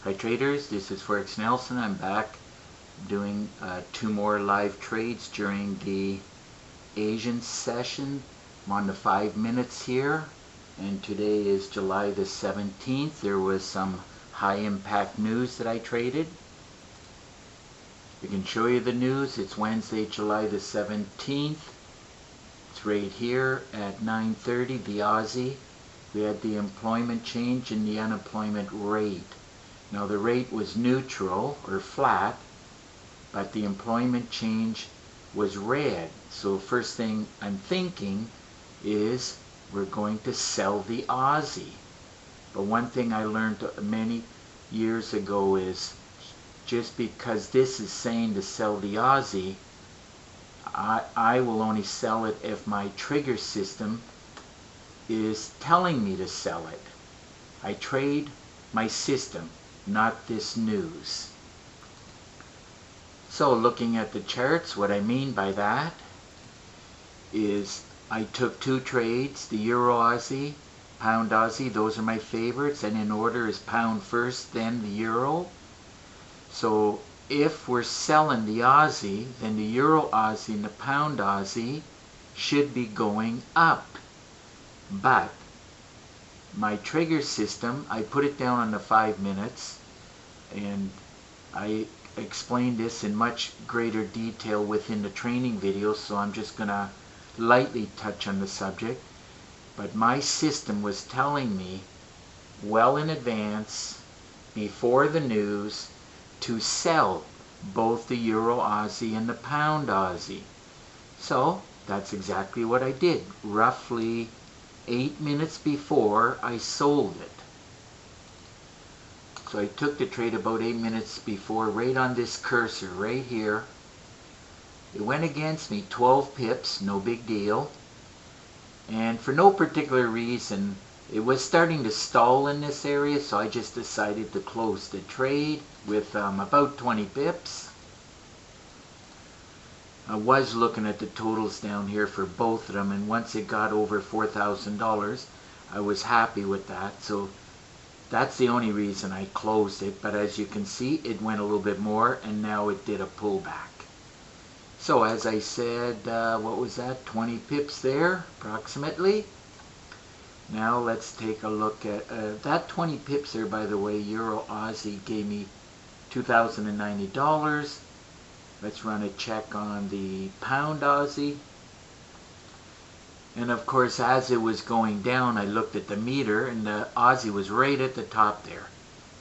Hi traders, this is Forex Nelson. I'm back doing 2 more live trades during the Asian session. I'm on the 5 minutes here, and today is July the 17th. There was some high impact news that I traded. I can show you the news. It's Wednesday, July the 17th. It's right here at 9:30, the Aussie. We had the employment change and the unemployment rate. Now the rate was neutral or flat, but the employment change was red. So first thing I'm thinking is we're going to sell the Aussie. But one thing I learned many years ago is just because this is saying to sell the Aussie, I will only sell it if my trigger system is telling me to sell it. I trade my system, not this news. So looking at the charts, what I mean by that is I took 2 trades, the Euro Aussie, Pound Aussie. Those are my favorites, and in order is Pound first, then the Euro. So if we're selling the Aussie, then the Euro Aussie and the Pound Aussie should be going up. But my trigger system, I put it down on the 5 minutes, and I explained this in much greater detail within the training video, so I'm just going to lightly touch on the subject. But my system was telling me well in advance, before the news, to sell both the Euro Aussie and the Pound Aussie. So that's exactly what I did. Roughly 8 minutes before I sold it. So I took the trade about 8 minutes before, right on this cursor right here. It went against me 12 pips, no big deal. And for no particular reason, it was starting to stall in this area, so I just decided to close the trade with about 20 pips. I was looking at the totals down here for both of them, and once it got over $4,000, I was happy with that. So that's the only reason I closed it. But as you can see, it went a little bit more, and now it did a pullback. So as I said, what was that? 20 pips there, approximately. Now let's take a look at that 20 pips there, by the way. Euro Aussie gave me $2,090. Let's run a check on the Pound Aussie. And of course, as it was going down, I looked at the meter, and the Aussie was right at the top there,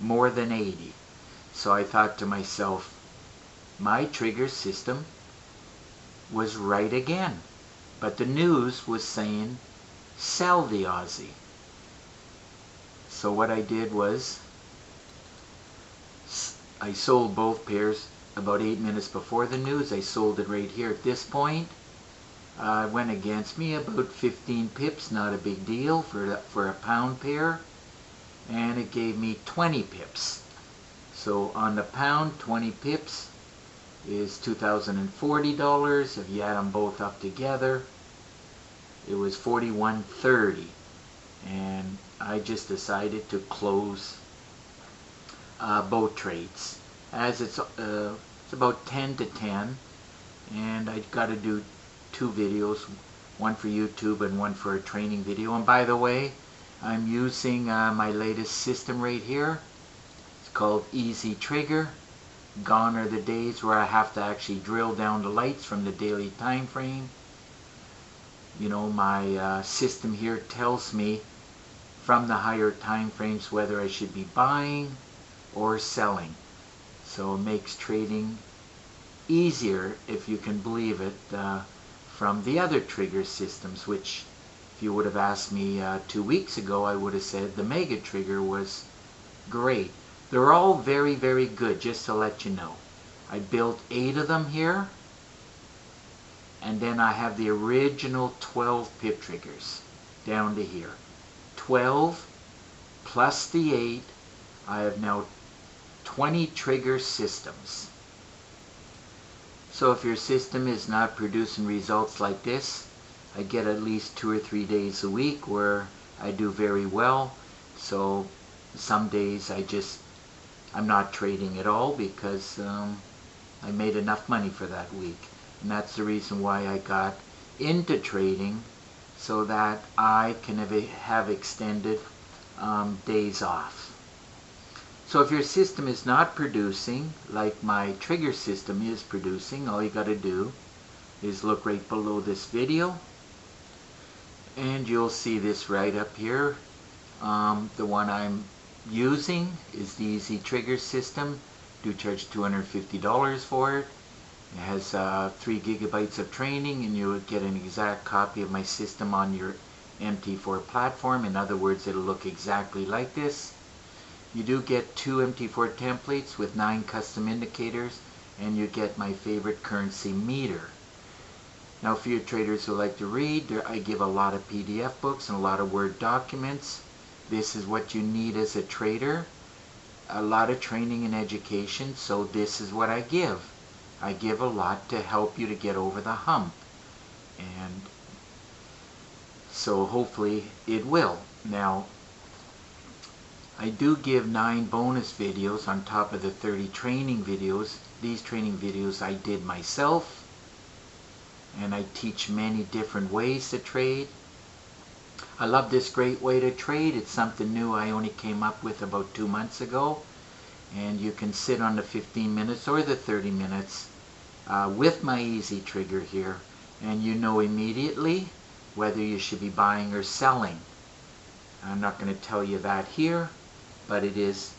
more than 80. So I thought to myself, my trigger system was right again. But the news was saying, sell the Aussie. So what I did was, I sold both pairs about 8 minutes before the news. I sold it right here at this point. It went against me about 15 pips, not a big deal for a pound pair. And it gave me 20 pips. So on the pound, 20 pips is $2,040. If you add them both up together, it was $41.30. And I just decided to close both trades. As it's about 10 to 10, and I got to do 2 videos, one for YouTube and one for a training video. And by the way, I'm using my latest system right here. It's called Easy Trigger. Gone are the days where I have to actually drill down the lights from the daily time frame. You know, my system here tells me from the higher time frames whether I should be buying or selling. So it makes trading easier, if you can believe it, from the other trigger systems, which if you would have asked me 2 weeks ago, I would have said the Mega Trigger was great. They're all very, very good, just to let you know. I built 8 of them here, and then I have the original 12 pip triggers down to here. 12 plus the 8, I have now 20 trigger systems. So if your system is not producing results like this, I get at least 2 or 3 days a week where I do very well. So some days I just I'm not trading at all because I made enough money for that week. And that's the reason why I got into trading, so that I can have extended days off. So if your system is not producing, like my trigger system is producing, all you got to do is look right below this video, and you'll see this right up here. The one I'm using is the Easy Trigger System. Do charge $250 for it. It has 3 gigabytes of training, and you would get an exact copy of my system on your MT4 platform. In other words, it'll look exactly like this. You do get 2 MT4 templates with 9 custom indicators, and you get my favorite currency meter. Now, for you traders who like to read, I give a lot of PDF books and a lot of Word documents. This is what you need as a trader. A lot of training and education, so this is what I give. I give a lot to help you to get over the hump. And so hopefully it will. Now, I do give 9 bonus videos on top of the 30 training videos. These training videos I did myself, and I teach many different ways to trade. I love this great way to trade. It's something new I only came up with about 2 months ago, and you can sit on the 15 minutes or the 30 minutes with my Easy Trigger here, and you know immediately whether you should be buying or selling. I'm not going to tell you that here, but it is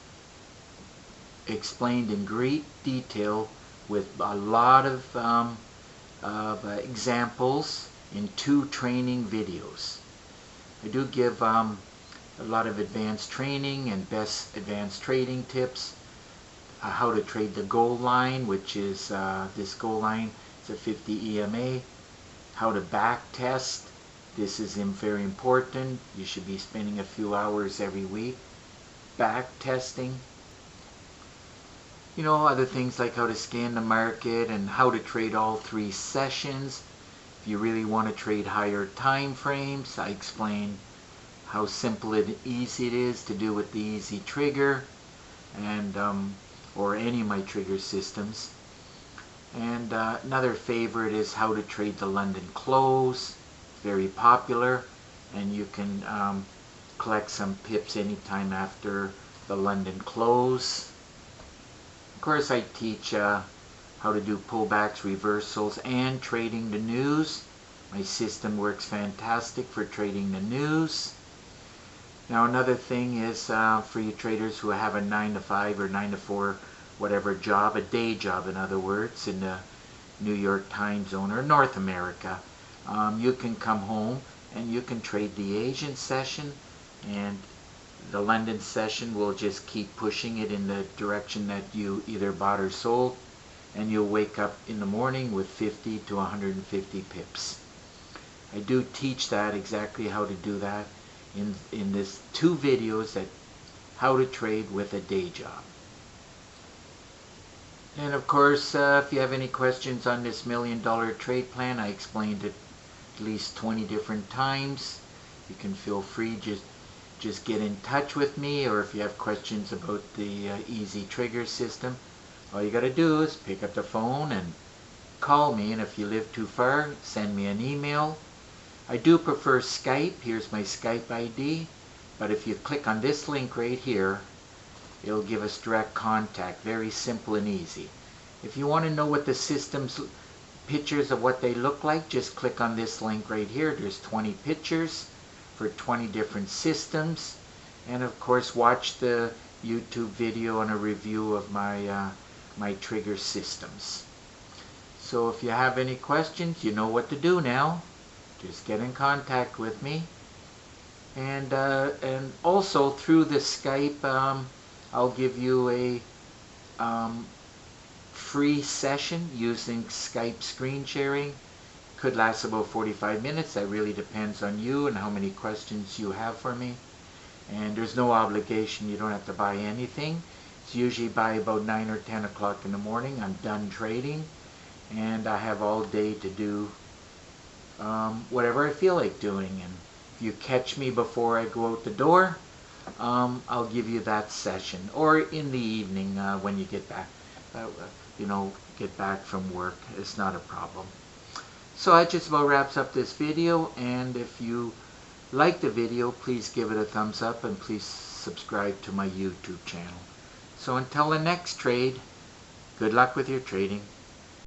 explained in great detail with a lot of examples in 2 training videos. I do give a lot of advanced training and best advanced trading tips. How to trade the gold line, which is this gold line. It's a 50 EMA. How to back test. This is very important. You should be spending a few hours every week back testing. You know, other things like how to scan the market and how to trade all 3 sessions. If you really want to trade higher time frames, I explain how simple and easy it is to do with the Easy Trigger, and or any of my trigger systems. And another favorite is how to trade the London close. Very popular, and you can collect some pips anytime after the London close. Of course, I teach how to do pullbacks, reversals, and trading the news. My system works fantastic for trading the news. Now, another thing is for you traders who have a 9 to 5 or 9 to 4 whatever job, a day job in other words, in the New York time zone or North America, you can come home and you can trade the Asian session, and the London session will just keep pushing it in the direction that you either bought or sold, and you'll wake up in the morning with 50 to 150 pips. I do teach that, exactly how to do that, in this 2 videos, that how to trade with a day job. And of course, if you have any questions on this $1 million trade plan, I explained it at least 20 different times. You can feel free, just get in touch with me, or if you have questions about the Easy Trigger System, all you got to do is pick up the phone and call me, and if you live too far, send me an email. I do prefer Skype. Here's my Skype ID, but if you click on this link right here, it'll give us direct contact. Very simple and easy. If you want to know what the system's pictures of what they look like, just click on this link right here. There's 20 pictures for 20 different systems, and of course watch the YouTube video on a review of my my trigger systems. So if you have any questions, you know what to do now. Just get in contact with me, and also through the Skype, I'll give you a free session using Skype screen sharing. Could last about 45 minutes. That really depends on you and how many questions you have for me. And there's no obligation. You don't have to buy anything. It's usually by about 9 or 10 o'clock in the morning. I'm done trading, and I have all day to do whatever I feel like doing. And if you catch me before I go out the door, I'll give you that session, or in the evening when you get back, get back from work. It's not a problem. So that just about wraps up this video, and if you like the video, please give it a thumbs up and please subscribe to my YouTube channel. So until the next trade, good luck with your trading.